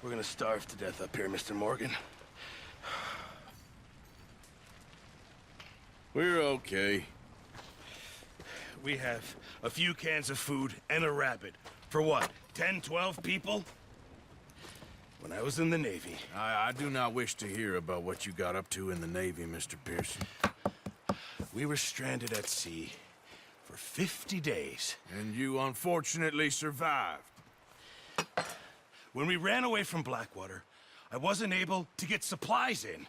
We're gonna starve to death up here, Mr. Morgan. We're okay. We have a few cans of food and a rabbit. For what, 10, 12 people? When I was in the Navy... I do not wish to hear about what you got up to in the Navy, Mr. Pearson. We were stranded at sea for 50 days. And you unfortunately survived. When we ran away from Blackwater, I wasn't able to get supplies in.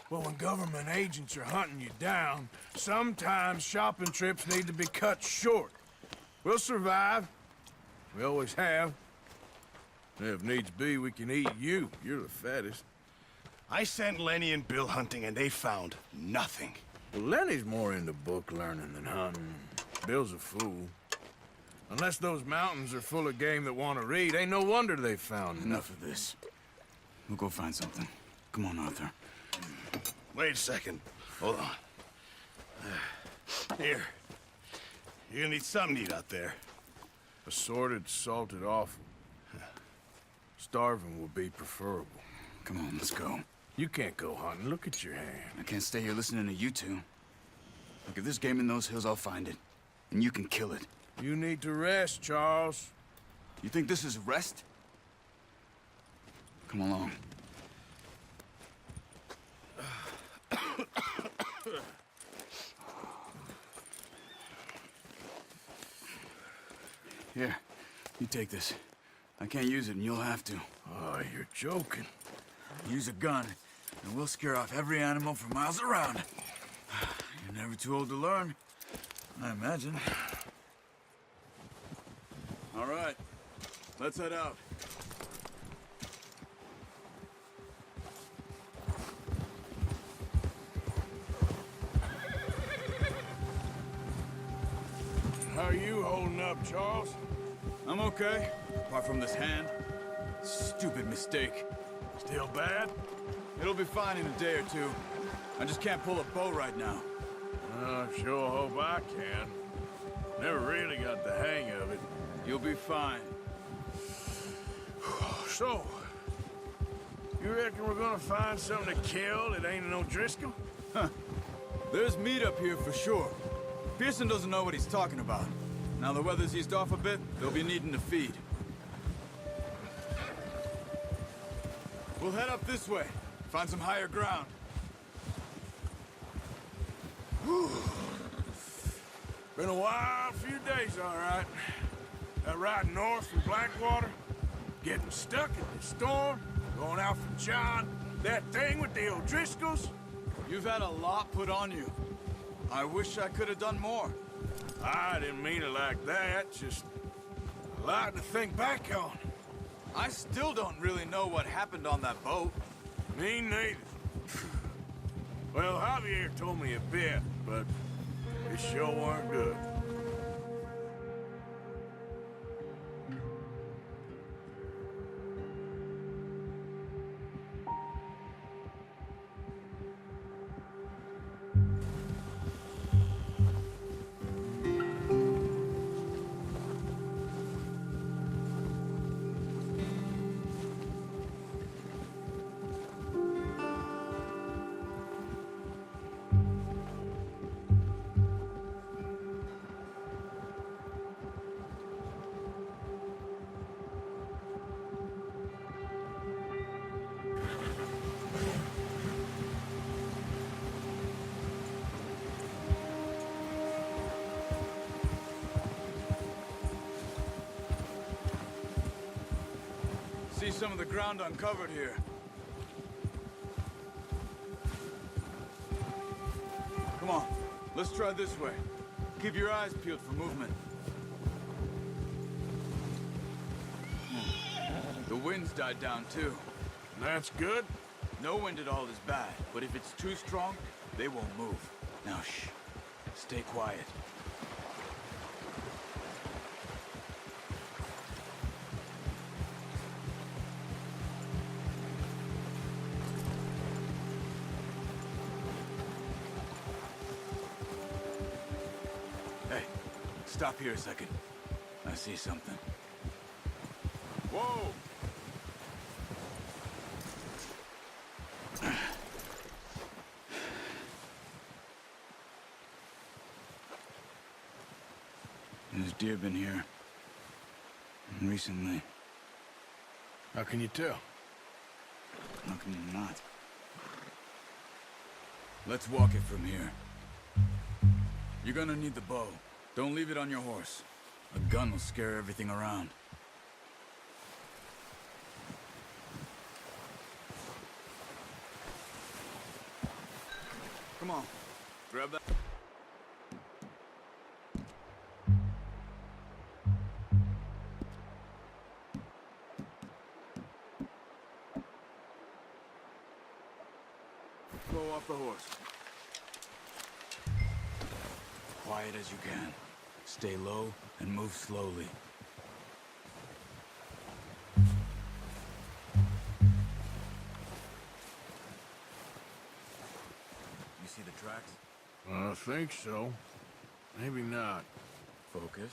Well, when government agents are hunting you down, sometimes shopping trips need to be cut short. We'll survive. We always have. And if needs be, we can eat you. You're the fattest. I sent Lenny and Bill hunting, and they found nothing. Well, Lenny's more into book learning than hunting. Bill's a fool. Unless those mountains are full of game that want to read, ain't no wonder they found Enough of this. We'll go find something. Come on, Arthur. Wait a second. Hold on. Here. You're gonna need something to eat out there. Assorted, salted offal. Starving would be preferable. Come on, let's go. You can't go hunting. Look at your hand. I can't stay here listening to you two. Look, if there's game in those hills, I'll find it. And you can kill it. You need to rest, Charles. You think this is rest? Come along. Here, you take this. I can't use it, and you'll have to. Oh, you're joking. Use a gun, and we'll scare off every animal for miles around. You're never too old to learn, I imagine. All right, let's head out. How are you holding up, Charles? I'm okay, apart from this hand. Stupid mistake. Still bad? It'll be fine in a day or two. I just can't pull a bow right now. I sure hope I can. Never really got the hang of it. You'll be fine. So, you reckon we're gonna find something to kill that ain't no Driscoll? There's meat up here for sure. Pearson doesn't know what he's talking about. Now the weather's eased off a bit, they'll be needing to feed. We'll head up this way, find some higher ground. Whew. Been a wild few days, all right. That ride north from Blackwater, getting stuck in the storm, going out from John, that thing with the O'Driscolls. You've had a lot put on you. I wish I could have done more. I didn't mean it like that, just a lot to think back on. I still don't really know what happened on that boat. Me neither. Well, Javier told me a bit, but it sure weren't good. See some of the ground uncovered here. Come on, let's try this way. Keep your eyes peeled for movement. The wind's died down too. That's good. No wind at all is bad, but if it's too strong, they won't move. Now shh, stay quiet. Hey, stop here a second. I see something. Whoa! deer been here. And recently. How can you tell? How can you not? Let's walk it from here. You're gonna need the bow. Don't leave it on your horse. A gun will scare everything around. Come on. Grab that. Go off the horse. Quiet as you can. Stay low and move slowly. You see the tracks? I think so. Maybe not. Focus.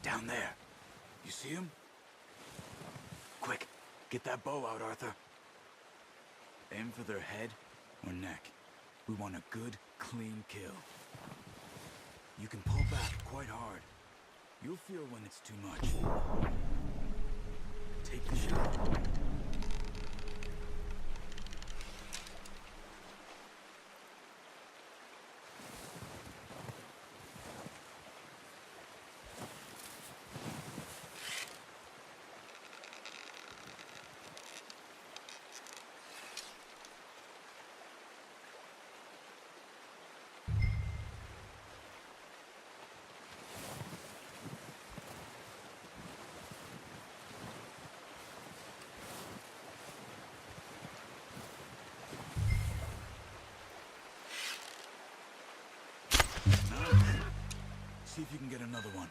Down there. You see him? Quick, get that bow out, Arthur. Aim for their head or neck. We want a good, clean kill. You can pull back quite hard. You'll feel when it's too much. Take the shot. See if you can get another one.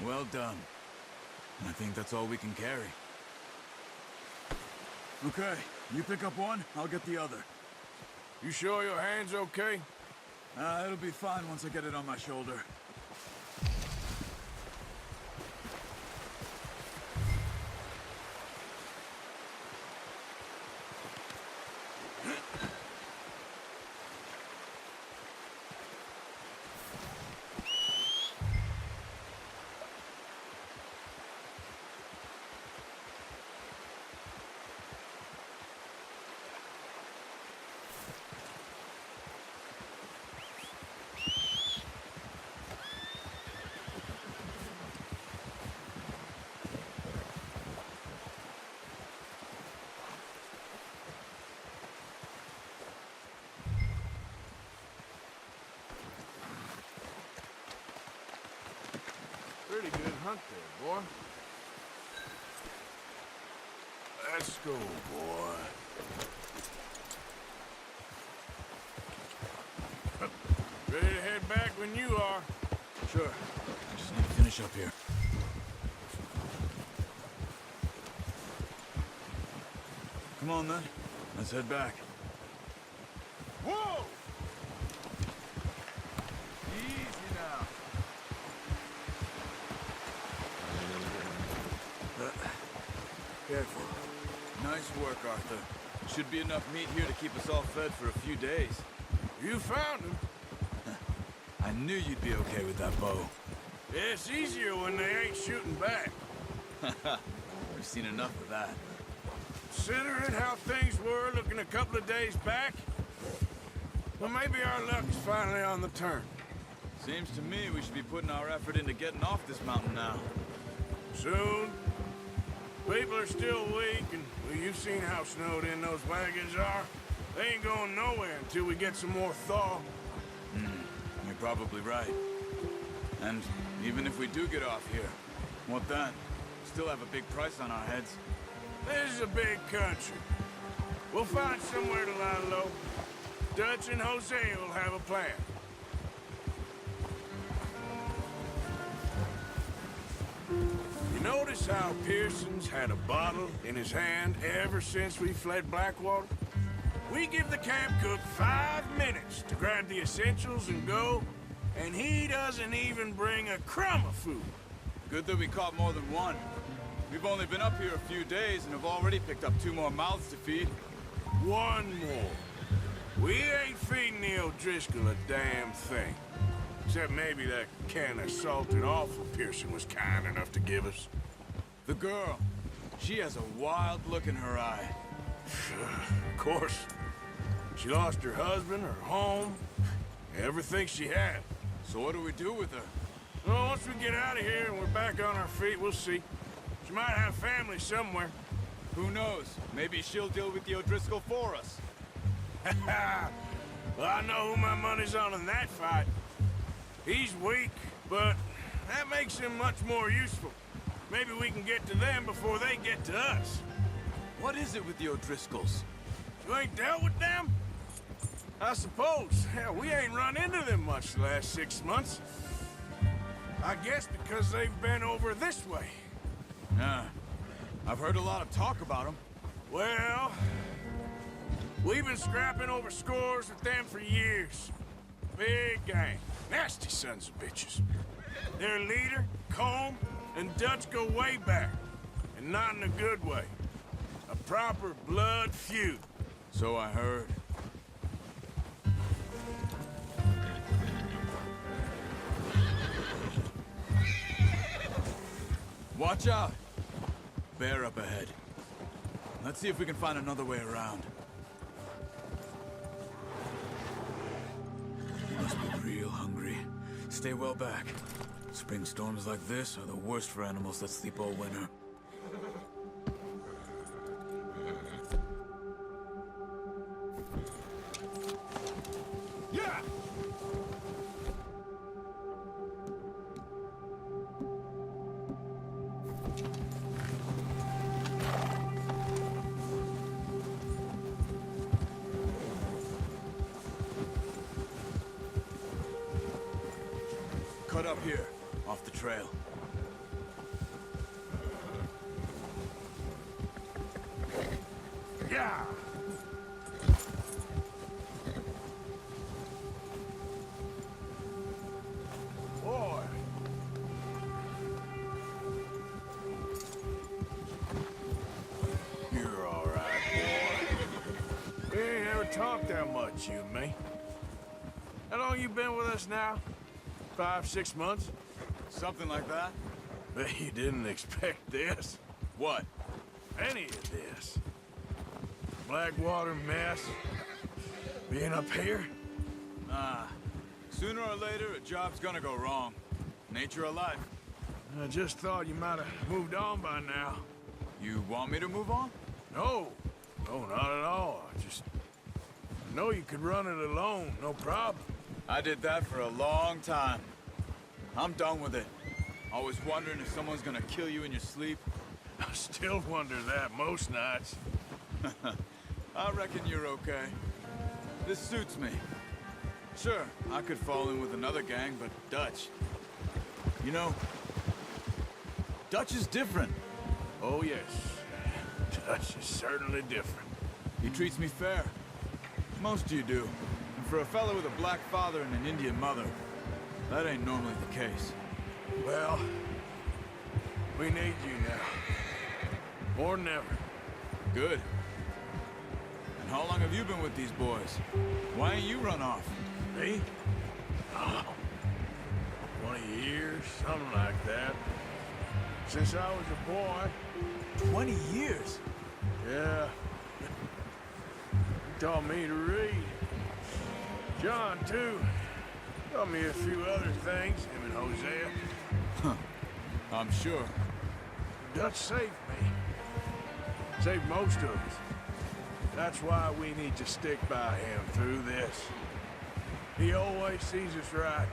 Well done. I think that's all we can carry. Okay, you pick up one, I'll get the other. You sure your hand's okay? It'll be fine once I get it on my shoulder. Pretty good hunt there, boy. Let's go, boy. Ready to head back when you are. Sure. I just need to finish up here. Come on, then. Let's head back. Whoa! Easy now. Careful. Nice work, Arthur. Should be enough meat here to keep us all fed for a few days. You found him. I knew you'd be okay with that bow. It's easier when they ain't shooting back. We've seen enough of that. Considering how things were looking a couple of days back, well, maybe our luck's finally on the turn. Seems to me we should be putting our effort into getting off this mountain now. Soon. People are still weak, and well, you've seen how snowed in those wagons are. They ain't going nowhere until we get some more thaw. You're probably right. And even if we do get off here, what then? Still have a big price on our heads. This is a big country. We'll find somewhere to lie low. Dutch and Jose will have a plan. You notice how Pearson's had a bottle in his hand ever since we fled Blackwater? We give the camp cook 5 minutes to grab the essentials and go, and he doesn't even bring a crumb of food. Good that we caught more than one. We've only been up here a few days and have already picked up 2 more mouths to feed. One more. We ain't feeding the O'Driscoll a damn thing. Except maybe that can of salted offal Pearson was kind enough to give us. The girl. She has a wild look in her eye. Of course. She lost her husband, her home, everything she had. So what do we do with her? Well, once we get out of here and we're back on our feet, we'll see. She might have family somewhere. Who knows? Maybe she'll deal with the O'Driscoll for us. Well, I know who my money's on in that fight. He's weak, but that makes him much more useful. Maybe we can get to them before they get to us. What is it with the O'Driscolls? You ain't dealt with them? I suppose. Hell, we ain't run into them much the last 6 months. I guess because they've been over this way. Yeah. I've heard a lot of talk about them. Well, we've been scrapping over scores with them for years. Big gang. Nasty sons of bitches. Their leader, Combe, and Dutch go way back. And not in a good way. A proper blood feud. So I heard. Watch out! Bear up ahead. Let's see if we can find another way around. You must be real hungry. Stay well back. Spring storms like this are the worst for animals that sleep all winter. Yeah! Cut up here, off the trail. never talked that much, you and me. How long you been with us now? 5, 6 months? Something like that? Bet you didn't expect this. What? Any of this. Blackwater mess. Being up here? Sooner or later, a job's gonna go wrong. Nature of life. I just thought you might have moved on by now. You want me to move on? No. No, not at all. I know you could run it alone, no problem. I did that for a long time. I'm done with it. Always wondering if someone's gonna kill you in your sleep. I still wonder that most nights. I reckon you're okay. This suits me. Sure, I could fall in with another gang, but Dutch... You know, Dutch is different. Oh, yes. Dutch is certainly different. He treats me fair. Most of you do. And for a fellow with a black father and an Indian mother, that ain't normally the case. Well, we need you now. More than ever. Good. And how long have you been with these boys? Why ain't you run off? Me? Oh, 20 years, something like that. Since I was a boy. 20 years? Yeah. He taught me to read. John, too. Taught me a few other things, him and Hosea. Huh. I'm sure. Dutch saved me. Saved most of us. That's why we need to stick by him through this. He always sees us right.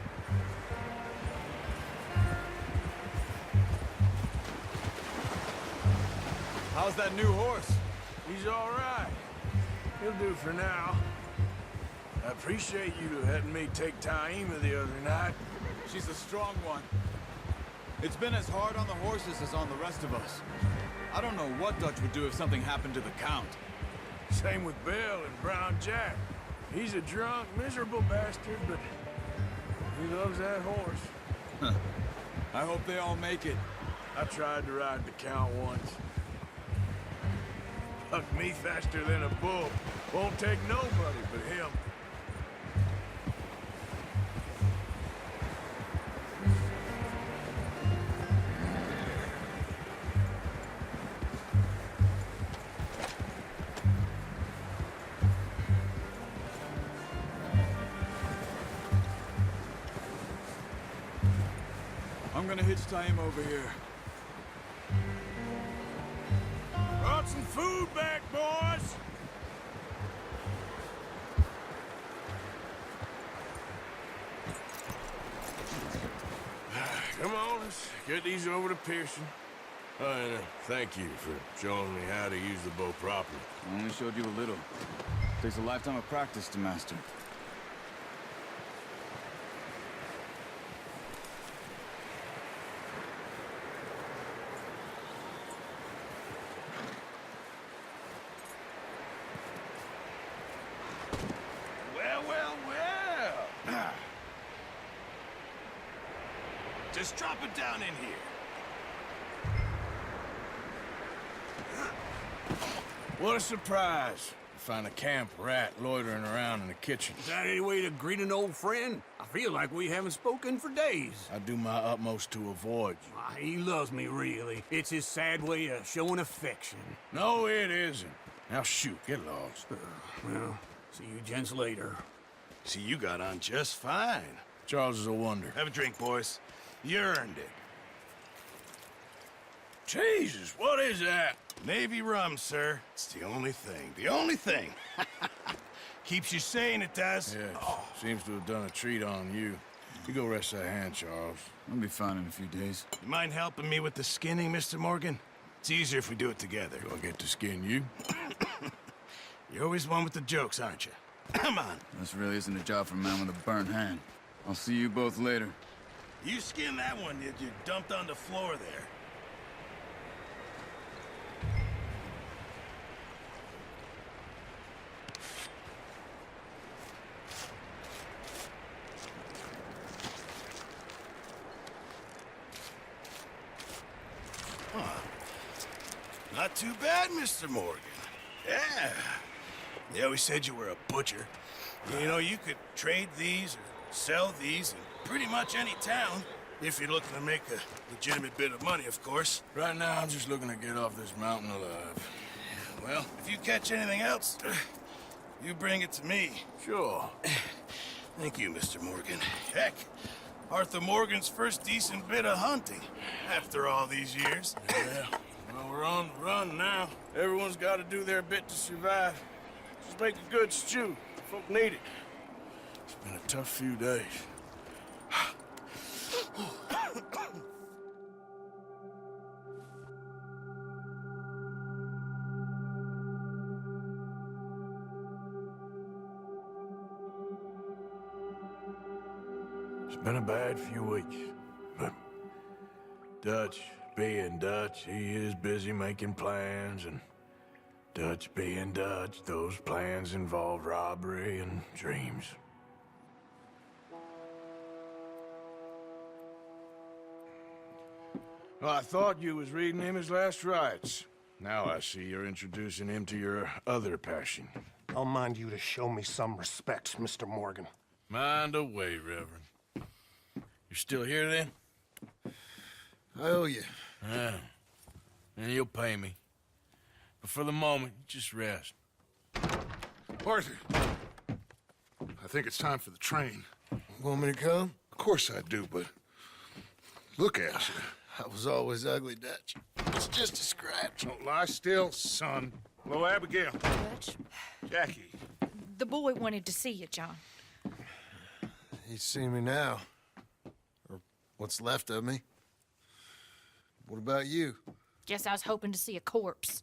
How's that new horse? He's all right. He'll do for now. I appreciate you letting me take Taima the other night. She's a strong one. It's been as hard on the horses as on the rest of us. I don't know what Dutch would do if something happened to the Count. Same with Bill and Brown Jack. He's a drunk, miserable bastard, but he loves that horse. I hope they all make it. I tried to ride the Count once. Hucked me faster than a bull. Won't take nobody but him. I'm gonna hitch Taima over here. Brought some food back, boys! Come on, let's get these over to Pearson. And thank you for showing me how to use the bow properly. I only showed you a little. Takes a lifetime of practice to master. Well. Just drop it down in here. What a surprise. Find a camp rat loitering around in the kitchen. Is that any way to greet an old friend? I feel like we haven't spoken for days. I do my utmost to avoid you. He loves me, really. It's his sad way of showing affection. No, it isn't. Now shoot, get lost. Well, see you gents later. See, you got on just fine. Charles is a wonder. Have a drink, boys. You earned it. Jesus, what is that? Navy rum, sir. It's the only thing. The only thing. Keeps you sane, it does. Yes, seems to have done a treat on you. You go rest that hand, Charles. I'll be fine in a few days. You mind helping me with the skinning, Mr. Morgan? It's easier if we do it together. Do I get to skin you? You're always one with the jokes, aren't you? Come on. This really isn't a job for a man with a burnt hand. I'll see you both later. You skinned that one that you dumped on the floor there. Not too bad, Mr. Morgan. Yeah. They always said you were a butcher. You know, you could trade these or sell these in pretty much any town, if you're looking to make a legitimate bit of money, of course. Right now, I'm just looking to get off this mountain alive. Well, if you catch anything else, you bring it to me. Sure. Thank you, Mr. Morgan. Heck, Arthur Morgan's first decent bit of hunting after all these years. Yeah. Well, we're on the run now. Everyone's got to do their bit to survive. Just make a good stew. Folk need it. It's been a tough few days. It's been a bad few weeks, but Dutch being Dutch, he is busy making plans, and Dutch being Dutch, those plans involve robbery and dreams. Well, I thought you was reading him his last rites. Now I see you're introducing him to your other passion. I'll mind you to show me some respect, Mr. Morgan. Mind away, Reverend. You still here, then? I owe you. Yeah. And you'll pay me. But for the moment, just rest. Arthur, I think it's time for the train. Want me to come? Of course I do, but look at you. I was always ugly, Dutch. It's just a scratch. Don't lie still, son. Hello, Abigail. Dutch, Jackie. the boy wanted to see you, John. He's seen me now. Or what's left of me. What about you? Guess I was hoping to see a corpse.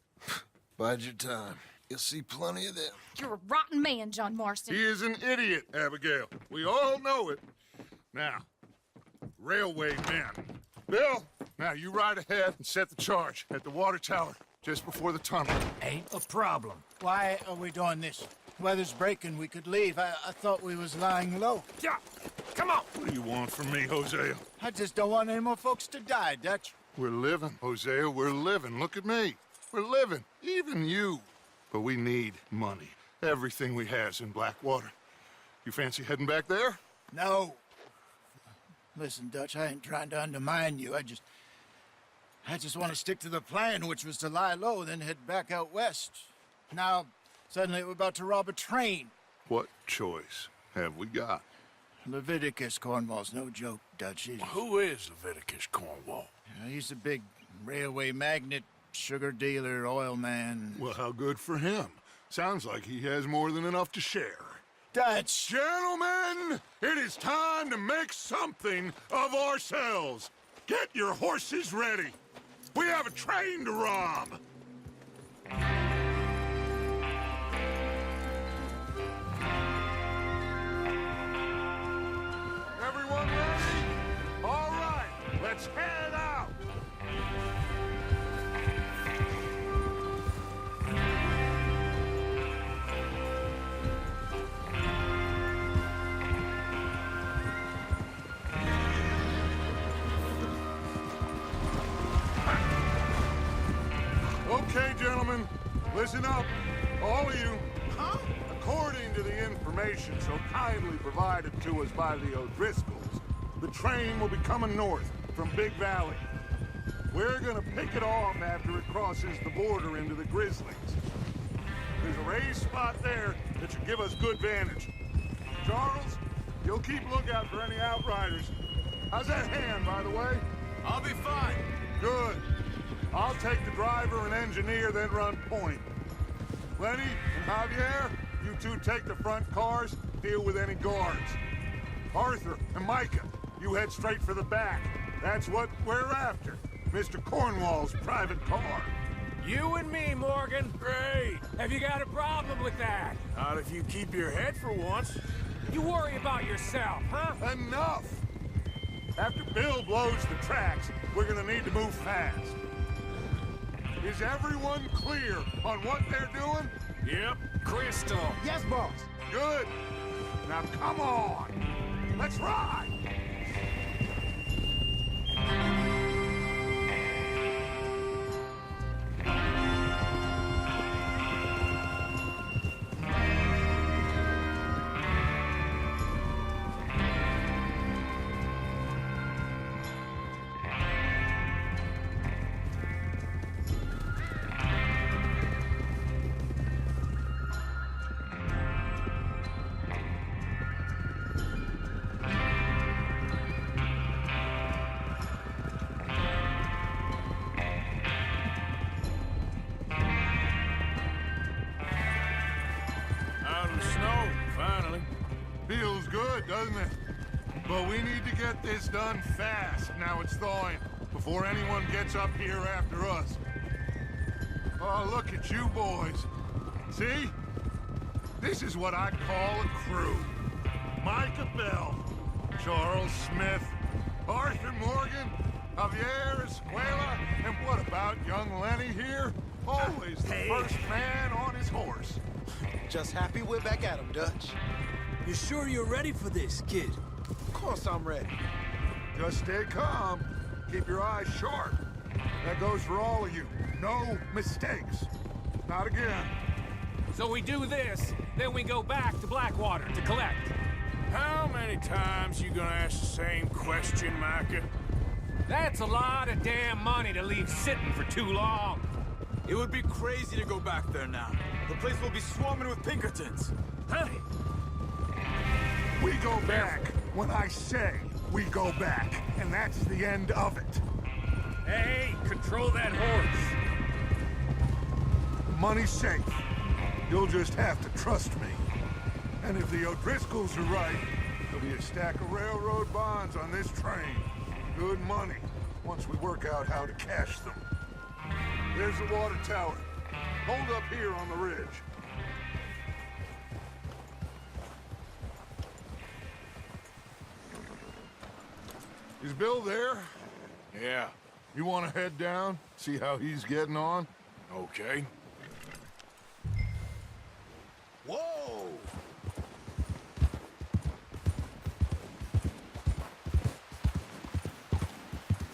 Bide your time. You'll see plenty of them. You're a rotten man, John Marston. He is an idiot, Abigail. We all know it. Now, railway men. Bill, now you ride ahead and set the charge at the water tower just before the tunnel. Ain't a problem. Why are we doing this? Weather's breaking, we could leave. I thought we was lying low. Yeah, come on. What do you want from me, Hosea? I just don't want any more folks to die, Dutch. We're living, Hosea, we're living. Look at me. We're living, even you. But we need money. Everything we has in Blackwater. You fancy heading back there? No. Listen, Dutch, I ain't trying to undermine you. I just want to stick to the plan, which was to lie low, then head back out west. Now, suddenly we're about to rob a train. What choice have we got? Leviticus Cornwall's no joke, Dutch. Who is Leviticus Cornwall? He's a big railway magnate, sugar dealer, oil man. Well, how good for him. Sounds like he has more than enough to share. Dutch! Gentlemen, it is time to make something of ourselves. Get your horses ready. We have a train to rob. Everyone ready? All right, let's head out. Okay, gentlemen, listen up, all of you. Huh? According to the information so kindly provided to us by the O'Driscolls, the train will be coming north from Big Valley. We're gonna pick it off after it crosses the border into the Grizzlies. There's a raised spot there that should give us good vantage. Charles, you'll keep lookout for any outriders. How's that hand, by the way? I'll be fine. Good. I'll take the driver and engineer, then run point. Lenny and Javier, you two take the front cars, deal with any guards. Arthur and Micah, you head straight for the back. That's what we're after. Mr. Cornwall's private car. You and me, Morgan. Great. Have you got a problem with that? Not if you keep your head for once. You worry about yourself, huh? Enough! After Bill blows the tracks, we're gonna need to move fast. Is everyone clear on what they're doing? Yep. Crystal. Yes, boss. Good. Now come on. Let's ride. good, doesn't it? But we need to get this done fast. Now it's thawing, before anyone gets up here after us. Oh, look at you boys. See? This is what I call a crew. Micah Bell, Charles Smith, Arthur Morgan, Javier Escuela, and what about young Lenny here? Always the first man on his horse. Just happy we're back at him, Dutch. You sure you're ready for this, kid? Of course I'm ready. Just stay calm. Keep your eyes sharp. That goes for all of you. No mistakes. Not again. So we do this, then we go back to Blackwater to collect. How many times you gonna ask the same question, Micah? That's a lot of damn money to leave sitting for too long. It would be crazy to go back there now. The place will be swarming with Pinkertons. Hey, We go back when I say we go back, and that's the end of it. hey, control that horse. Money's safe. You'll just have to trust me. And if the O'Driscolls are right, there'll be a stack of railroad bonds on this train. Good money, once we work out how to cash them. There's the water tower. Hold up here on the ridge. Is Bill there? Yeah, You want to head down, see how he's getting on? okay. Whoa!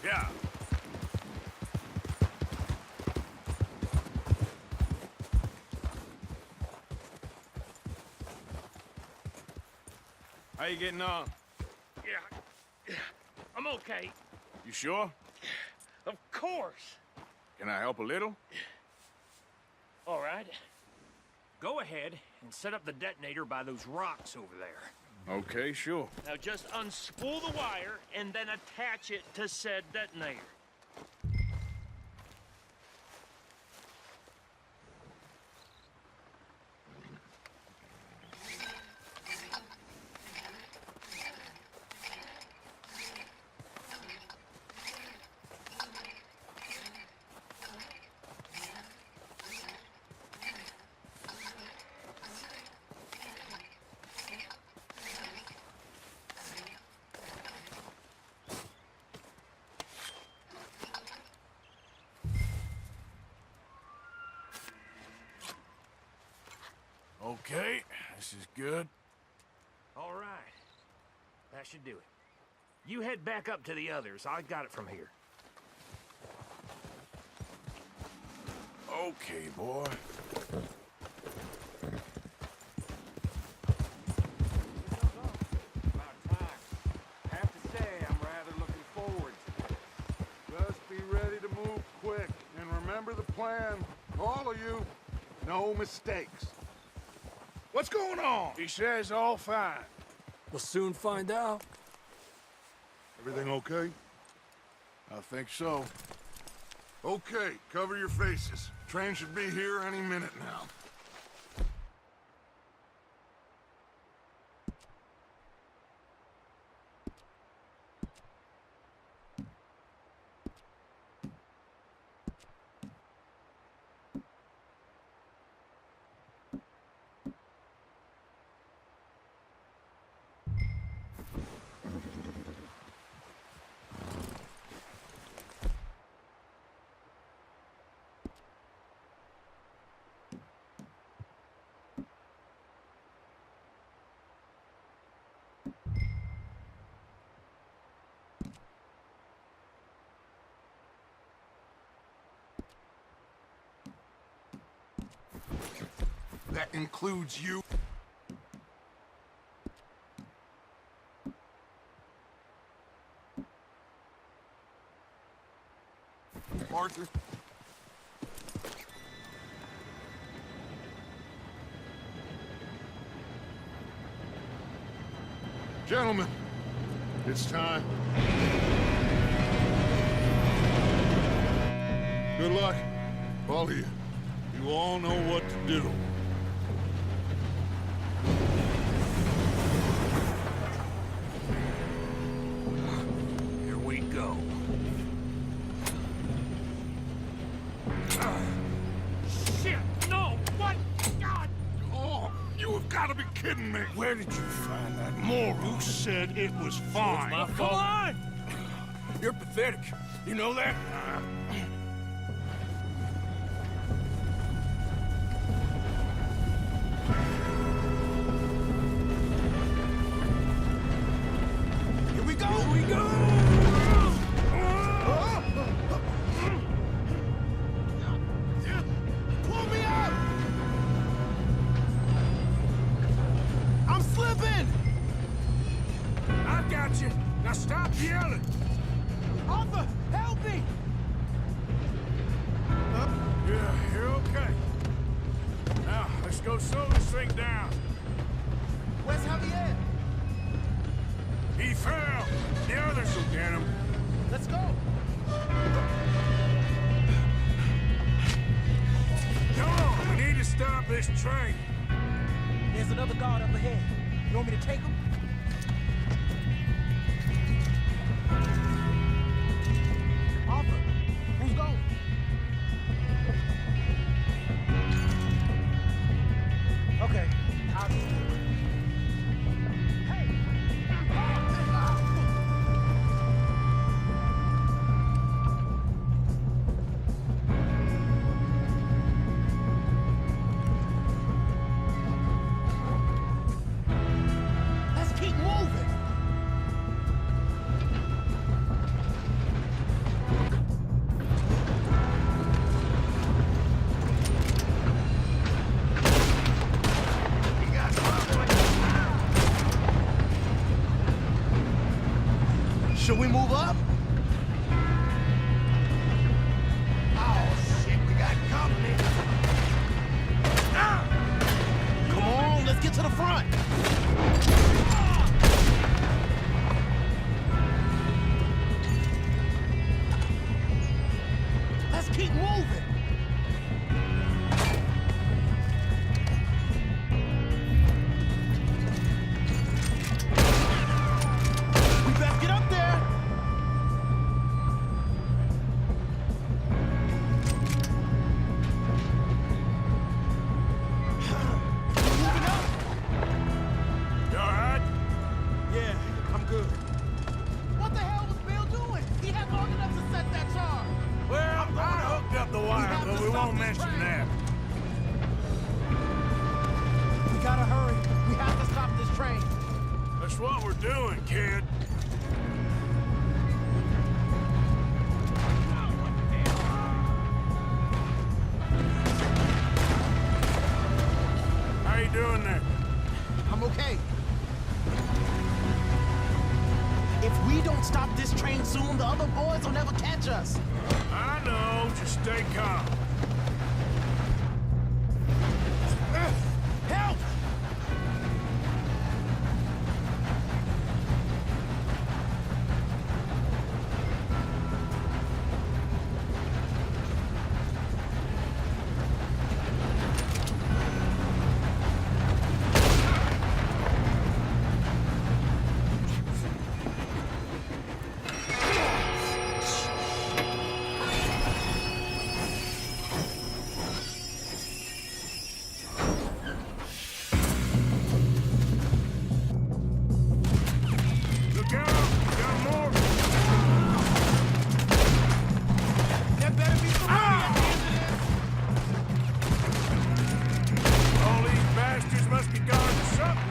Yeah. How you getting on? Yeah, I'm okay. You sure? Of course. Can I help a little? All right. Go ahead and set up the detonator by those rocks over there. Okay, sure. Now just unspool the wire and then attach it to said detonator. Okay, this is good. All right. That should do it. You head back up to the others. I got it from here. Okay, boy. About time. I have to say, I'm rather looking forward to this. Just be ready to move quick, and remember the plan. All of you, no mistakes. What's going on? He says all fine. We'll soon find out. Everything okay? I think so. Okay, cover your faces. Train should be here any minute now. That includes you. Arthur. Gentlemen, it's time. Good luck, all of you. You all know what to do. kidding me? Where did you find that moron? Who said it was fine? My fault. Come on! You're pathetic. You know that? Here we go! Here we go! Pull me up! I'm slipping! I got you. Now stop yelling. Arthur, help me! Yeah, you're okay. Now, let's go slow this thing down. Where's Javier? He fell. The others will get him. Let's go! Come on, we need to stop this train. There's another guard up ahead. You want me to take him? Arthur, who's going? Okay, I'll do it. Hey! Let's keep moving! Should we move up? Oh, shit, we got company. Come on, let's get to the front. Let's keep moving. We better get up there. Moving up. You all right? Yeah, I'm good. What the hell was Bill doing? He had long enough to set that charge. Well, I hooked up the wire, have but to we stop won't this mention train. that. We gotta hurry. We have to stop this train. That's what we're doing, kid. How you doing there? I'm okay. If we don't stop this train soon, the other boys will never catch us. I know, just stay calm. Help! Look out! Got more! There better be somebody at the end of this. All these bastards must be guarding something.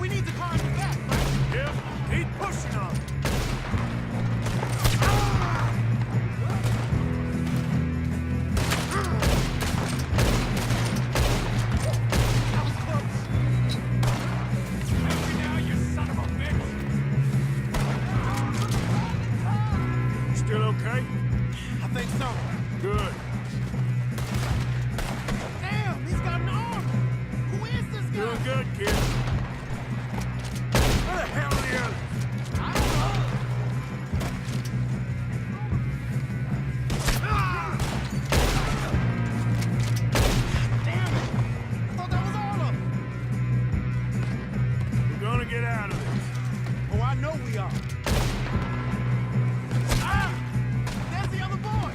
We need the car in the back, right? Yep, keep pushing on it. That was close. Now, you son of a bitch! Still okay? I think so. Good. Damn, he's got an arm. Who is this guy? Doing good, kid. Where the hell are the others? I don't know. Damn it. I thought that was all of them. We're gonna get out of this. Oh, I know we are. Ah! There's the other boy.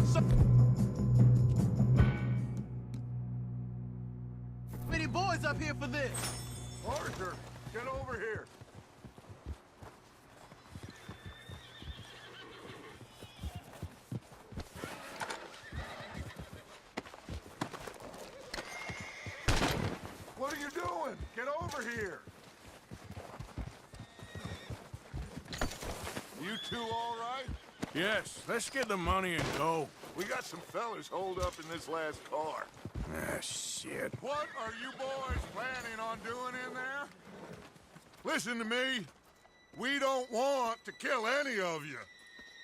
on, so many boys up here for this. Arthur, get over here. What are you doing? Get over here. You two all right? Yes, let's get the money and go. We got some fellas holed up in this last car. Ah, shit. What are you boys planning on doing in there? Listen to me. We don't want to kill any of you.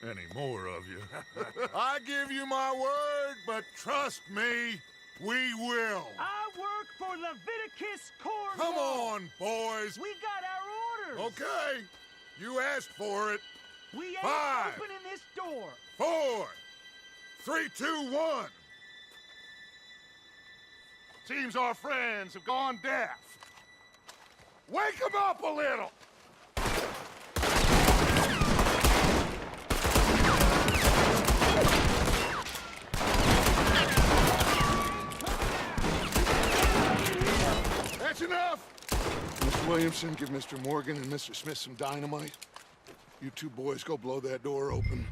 Any more of you. I give you my word, but trust me, we will. I work for Leviticus Corps. Come on, boys. We got our orders. Okay. You asked for it. We ain't 5, opening this door. 4, 3, 2, 1. Seems our friends have gone deaf. Wake them up a little. That's enough. Mr. Williamson, give Mr. Morgan and Mr. Smith some dynamite. You two boys go blow that door open.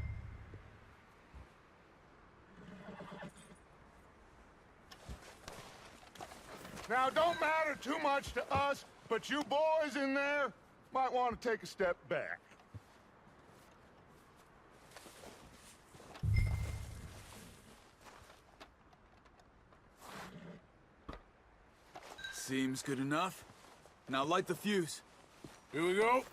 Now, don't matter too much to us, but you boys in there might want to take a step back. Seems good enough. Now light the fuse. Here we go.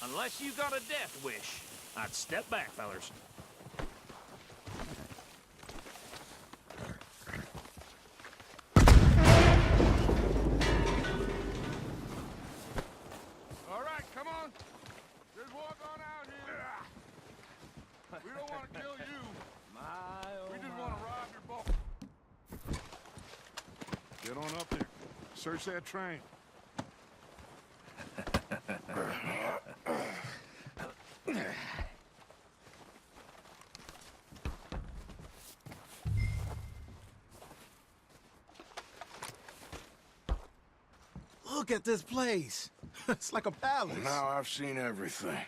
Unless you got a death wish, I'd step back, fellers. All right, come on. Just walk on out here. We don't want to kill you. We just want to rob your boat. Get on up there. Search that train. Look at this place. It's like a palace. Now I've seen everything.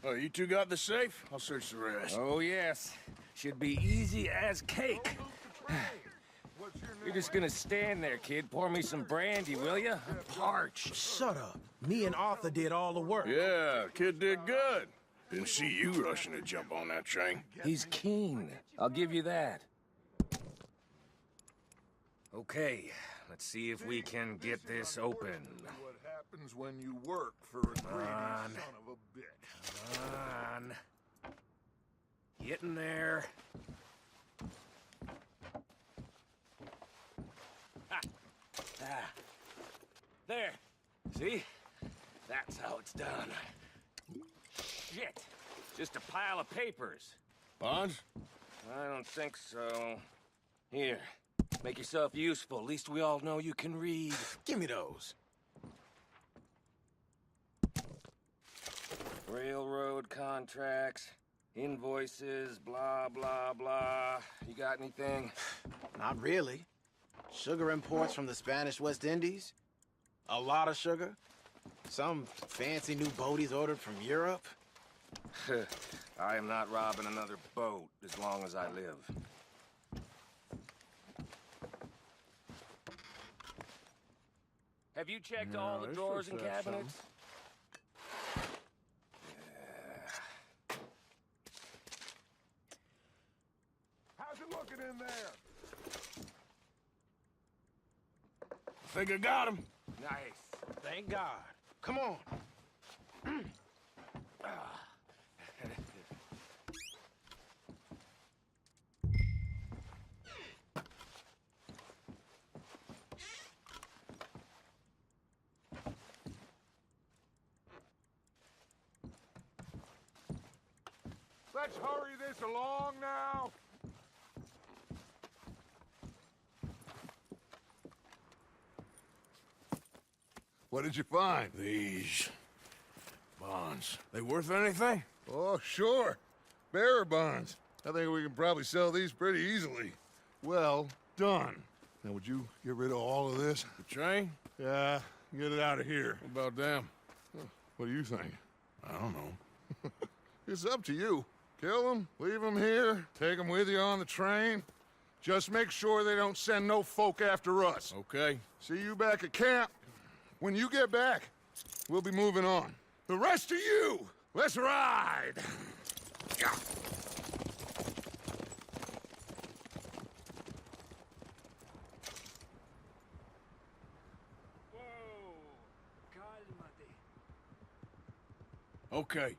Oh, you two got the safe? I'll search the rest. Oh, yes. Should be easy as cake. You're just gonna stand there, kid. Pour me some brandy, will you? I'm parched. Shut up. Me and Arthur did all the work. Yeah, kid did good. Didn't see you rushing to jump on that train. He's keen. I'll give you that. Okay, let's see if we can get this open. What happens when you work for a greedy son of a bitch? Come on. Get in there. Ah. There. See? That's how it's done. Shit. Just a pile of papers. Bonds? I don't think so. Here. Make yourself useful. At least we all know you can read. Give me those. Railroad contracts, invoices, blah, blah, blah. You got anything? Not really. Sugar imports from the Spanish West Indies. A lot of sugar. Some fancy new boat he's ordered from Europe. I am not robbing another boat as long as I live. Have you checked all the drawers and cabinets? How's it looking in there? Think I got him. Nice. Thank God. Come on. Let's hurry this along now. What did you find? These. My Bonds. They worth anything? Oh, sure. Bearer bonds. I think we can probably sell these pretty easily. Well done. Now, would you get rid of all of this? The train? Yeah, get it out of here. What about them? What do you think? I don't know. It's up to you. Kill them, leave them here, take them with you on the train. Just make sure they don't send no folk after us. Okay. See you back at camp. When you get back, we'll be moving on. The rest of you, let's ride! Yeah. Okay.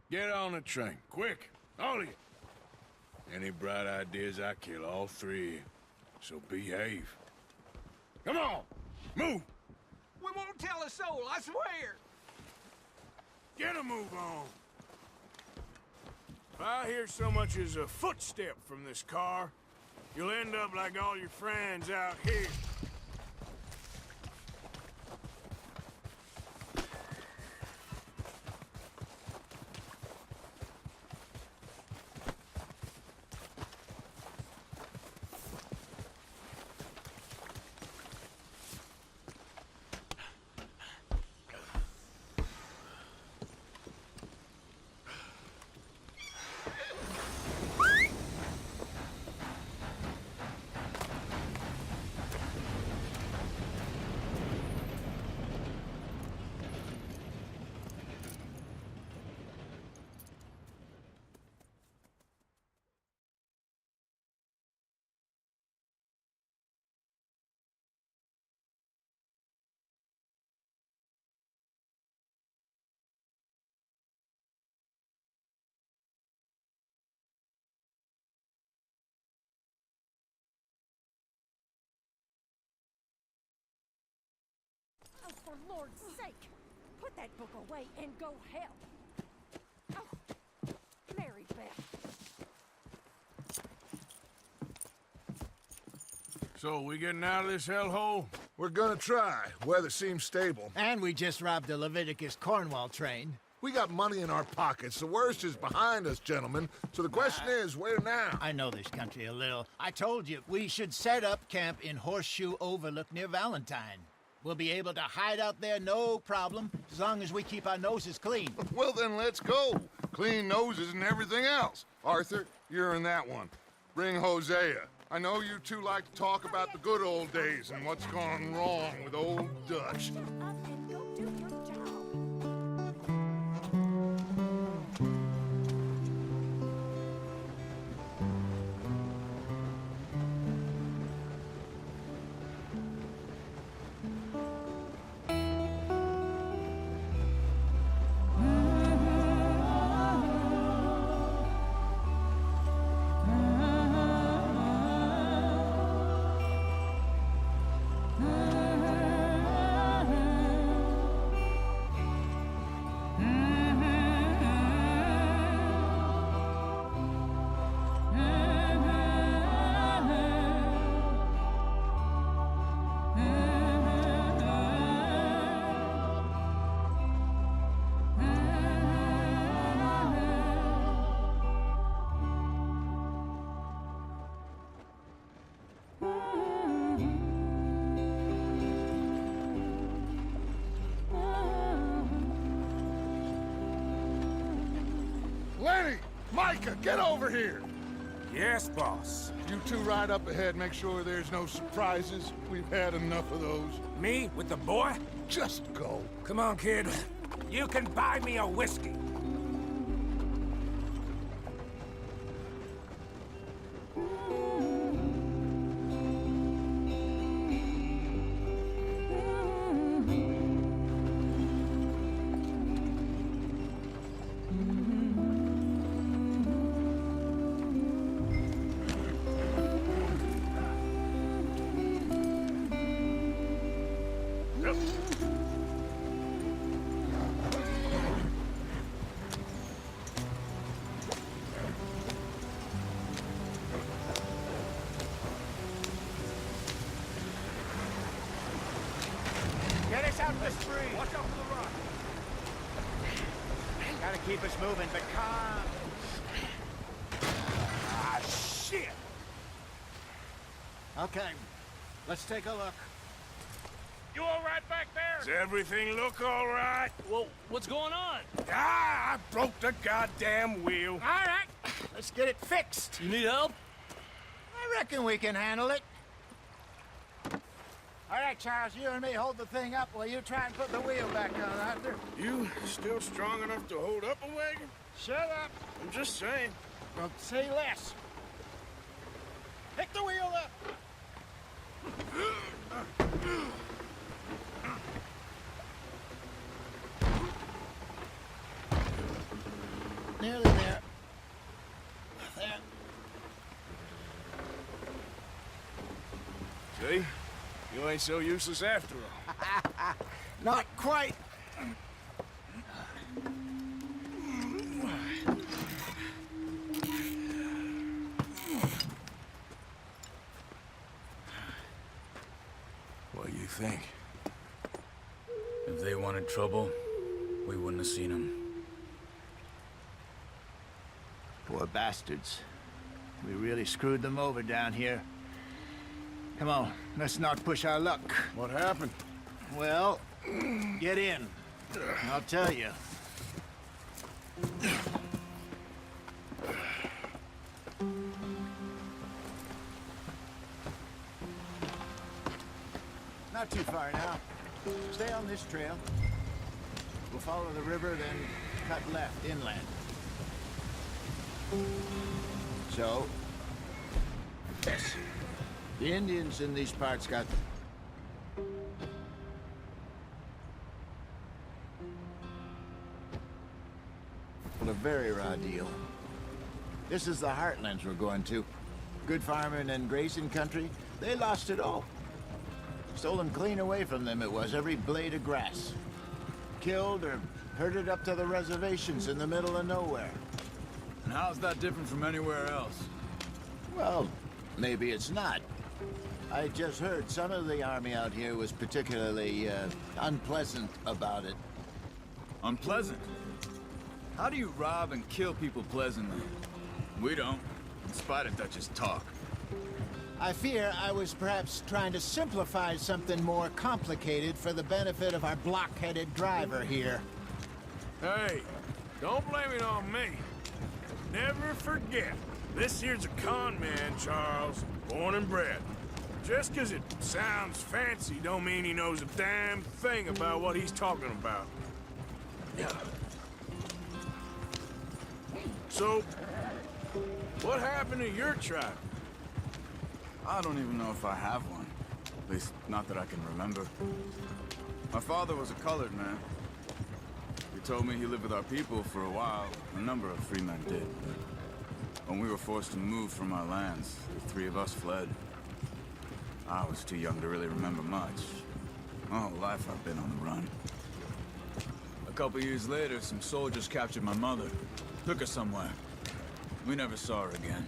Get on the train. Quick. All of you. Any bright ideas, I kill all three of you. So behave. Come on! Move! We won't tell a soul, I swear! Get a move on! If I hear so much as a footstep from this car, you'll end up like all your friends out here. Oh, for Lord's sake! Put that book away and go help! Oh, Mary Beth. So, we getting out of this hellhole? We're gonna try. Weather seems stable. And we just robbed the Leviticus Cornwall train. We got money in our pockets. The worst is behind us, gentlemen. So the question is, where now? I know this country a little. I told you, we should set up camp in Horseshoe Overlook near Valentine. We'll be able to hide out there no problem, as long as we keep our noses clean. Well, then let's go. Clean noses and everything else. Arthur, you're in that one. Bring Hosea. I know you two like to talk about the good old days and what's gone wrong with old Dutch. Up and go do your job. Lenny! Micah, get over here! Yes, boss. You two ride up ahead, make sure there's no surprises. We've had enough of those. Me with the boy? Just go. Come on, kid. You can buy me a whiskey. keep us moving, but calm. Ah, shit! Okay, let's take a look. You all right back there? Does everything look all right? Well, what's going on? Ah, I broke the goddamn wheel. All right, let's get it fixed. You need help? I reckon we can handle it. All right, Charles, you and me hold the thing up while you try and put the wheel back on, Arthur. You still strong enough to hold up a wagon? Shut up. I'm just saying. Don't say less. Pick the wheel up. Nearly there. There. See? You ain't so useless after all. Not quite. What do you think? If they wanted trouble, we wouldn't have seen them. Poor bastards. We really screwed them over down here. Come on, let's not push our luck. What happened? Well, get in. I'll tell you. Not too far now. Stay on this trail. We'll follow the river, then cut left inland. So, yes. The Indians in these parts got... a very raw deal. This is the heartlands we're going to. Good farming and grazing country, they lost it all. Stolen clean away from them it was, every blade of grass. Killed or herded up to the reservations in the middle of nowhere. And how's that different from anywhere else? Well, maybe it's not. I just heard some of the army out here was particularly, unpleasant about it. Unpleasant? How do you rob and kill people pleasantly? We don't, in spite of Dutch's talk. I fear I was perhaps trying to simplify something more complicated for the benefit of our block-headed driver here. Hey, don't blame it on me. Never forget, this here's a con man, Charles, born and bred. Just 'cause it sounds fancy don't mean he knows a damn thing about what he's talking about. Yeah. So, what happened to your tribe? I don't even know if I have one. At least, not that I can remember. My father was a colored man. He told me he lived with our people for a while. A number of free men did. When we were forced to move from our lands, the three of us fled. I was too young to really remember much. My whole life I've been on the run. A couple years later, some soldiers captured my mother. Took her somewhere. We never saw her again.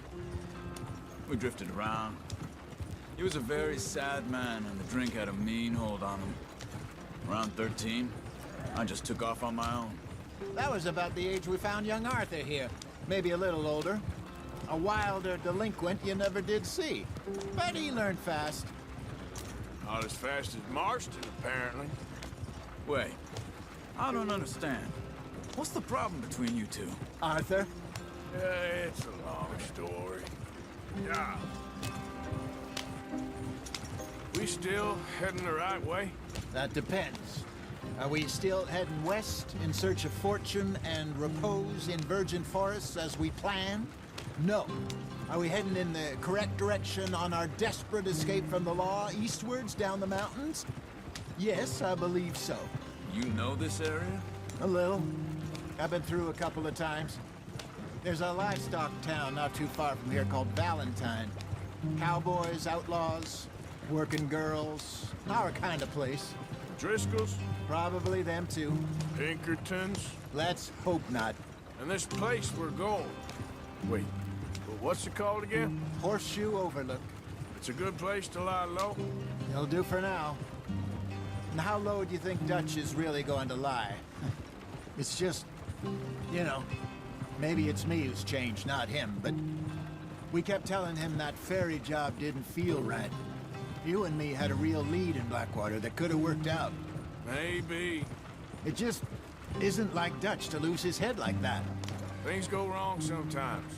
We drifted around. He was a very sad man, and the drink had a mean hold on him. Around 13, I just took off on my own. That was about the age we found young Arthur here. Maybe a little older. A wilder delinquent you never did see. But he learned fast. Not as fast as Marston, apparently. Wait, I don't understand. What's the problem between you two? Arthur? It's a long story. Yeah. We still heading the right way? That depends. Are we still heading west in search of fortune and repose in virgin forests as we planned? No. Are we heading in the correct direction on our desperate escape from the law eastwards down the mountains? Yes, I believe so. You know this area? A little. I've been through a couple of times. There's a livestock town not too far from here called Valentine. Cowboys, outlaws, working girls, our kind of place. Driscolls? Probably them too. Pinkertons? Let's hope not. And this place we're going. Wait, what's it called again? Horseshoe Overlook. It's a good place to lie low? It'll do for now. And how low do you think Dutch is really going to lie? It's just You know, maybe it's me who's changed, not him, but we kept telling him that ferry job didn't feel right. You and me had a real lead in Blackwater that could have worked out. Maybe. It just isn't like Dutch to lose his head like that. Things go wrong sometimes.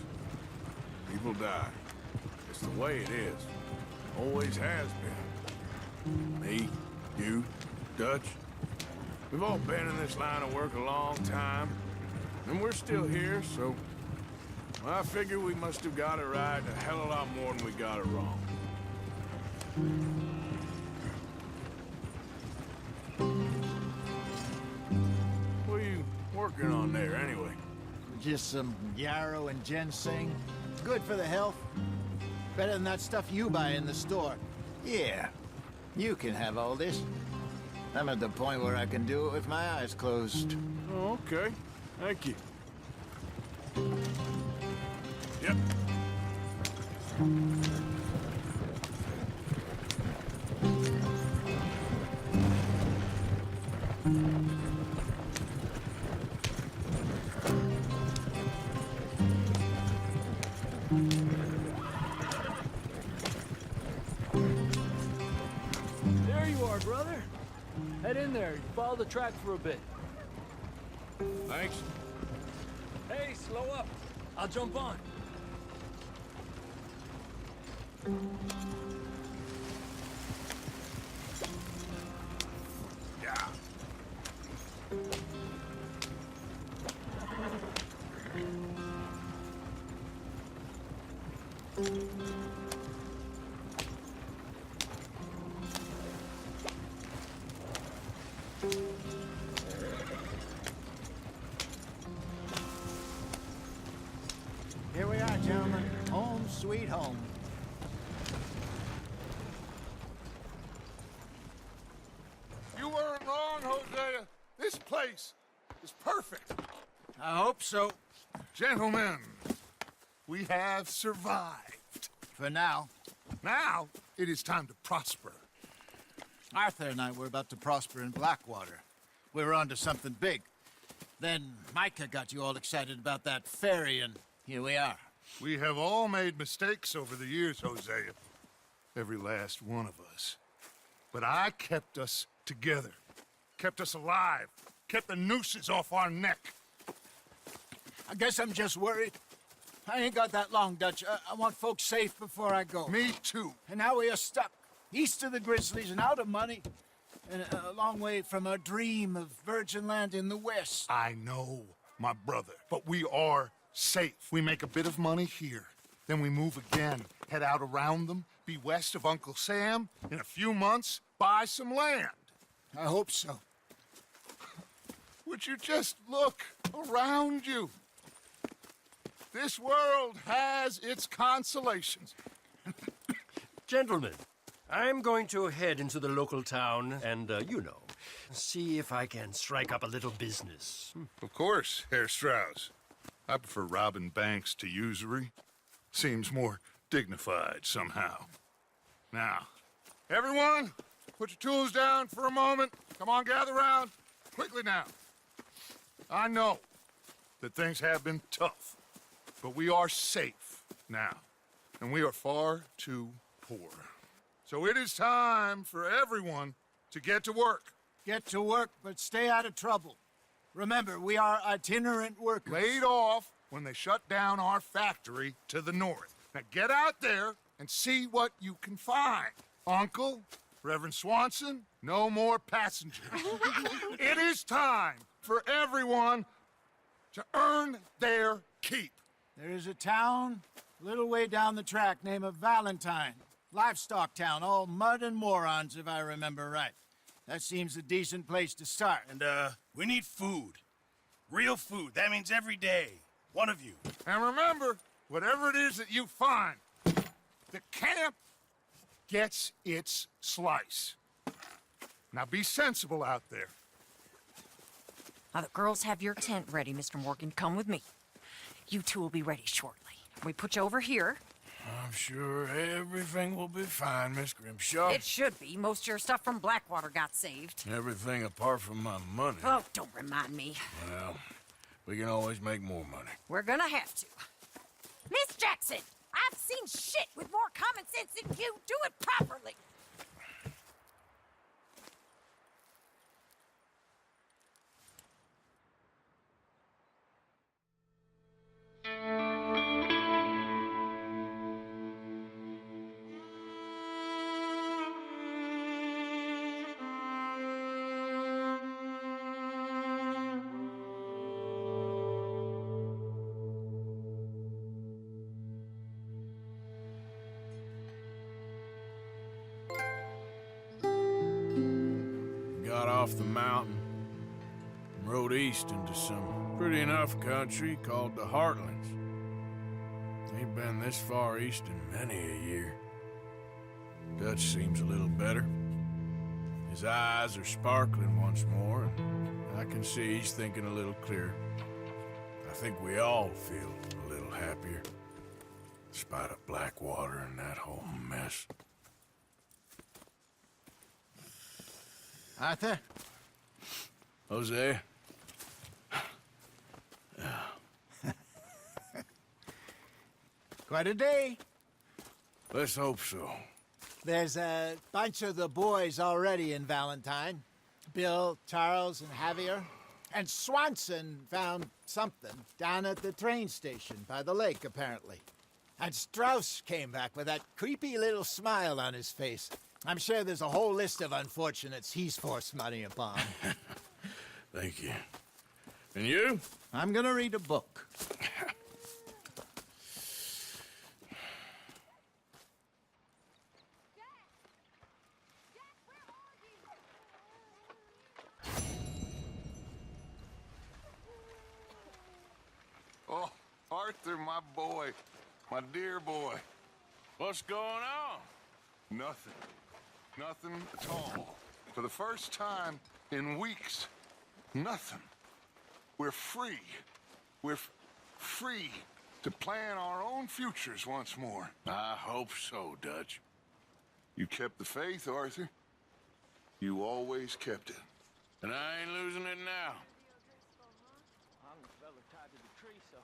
People die. It's the way it is. Always has been. Me, you, Dutch. We've all been in this line of work a long time. And we're still here, so... I figure we must have got it right a hell of a lot more than we got it wrong. What are you working on there, anyway? Just some yarrow and ginseng. Good for the health. Better than that stuff you buy in the store. Yeah, you can have all this. I'm at the point where I can do it with my eyes closed. Oh, okay. Thank you. Yep. There you are, brother. Head in there. Follow the track for a bit. Thanks. Hey, slow up. I'll jump on. Yeah. Here we are, gentlemen. Home sweet home. You weren't wrong, Hosea. This place is perfect. I hope so. Gentlemen, we have survived. For now. Now, it is time to prosper. Arthur and I were about to prosper in Blackwater. We were onto something big. Then Micah got you all excited about that ferry, and here we are. We have all made mistakes over the years, Hosea. Every last one of us. But I kept us together. Kept us alive. Kept the nooses off our neck. I guess I'm just worried. I ain't got that long, Dutch. I want folks safe before I go. Me too. And now we are stuck. East of the Grizzlies and out of money. And a long way from our dream of virgin land in the west. I know, my brother. But we are safe. We make a bit of money here. Then we move again. Head out around them. Be west of Uncle Sam. In a few months, buy some land. I hope so. Would you just look around you? This world has its consolations. Gentlemen, I'm going to head into the local town and, see if I can strike up a little business. Of course, Herr Strauss. I prefer robbing banks to usury. Seems more dignified somehow. Now, everyone, put your tools down for a moment. Come on, gather round. Quickly now. I know that things have been tough, but we are safe now, and we are far too poor. So it is time for everyone to get to work. Get to work, but stay out of trouble. Remember, we are itinerant workers. Laid off when they shut down our factory to the north. Now get out there and see what you can find. Uncle, Reverend Swanson, no more passengers. It is time for everyone to earn their keep. There is a town a little way down the track named Valentine. Livestock town, all mud and morons, if I remember right. That seems a decent place to start. And, we need food. Real food. That means every day. One of you. And remember, whatever it is that you find, the camp gets its slice. Now be sensible out there. Now, the girls have your tent ready, Mr. Morgan. Come with me. You two will be ready shortly. We put you over here. I'm sure everything will be fine, Miss Grimshaw. It should be. Most of your stuff from Blackwater got saved. Everything apart from my money. Oh, don't remind me. Well, We can always make more money. We're gonna have to. Miss Jackson, I've seen shit with more common sense than you. Do it properly. Got off the mountain and rode east into some pretty enough country called the Heartlands. Ain't been this far east in many a year. Dutch seems a little better. His eyes are sparkling once more, and I can see he's thinking a little clearer. I think we all feel a little happier, despite of Blackwater and that whole mess. Arthur? Jose? Quite a day. Let's hope so. There's a bunch of the boys already in Valentine. Bill, Charles, and Javier. And Swanson found something down at the train station by the lake, apparently. And Strauss came back with that creepy little smile on his face. I'm sure there's a whole list of unfortunates he's forced money upon. Thank you. And you? I'm gonna read a book. Oh, Arthur, my boy. My dear boy. What's going on? Nothing. Nothing at all. For the first time in weeks, nothing. We're free. We're free to plan our own futures once more. I hope so, Dutch. You kept the faith, Arthur. You always kept it. And I ain't losing it now. I'm the fella tied to the tree, so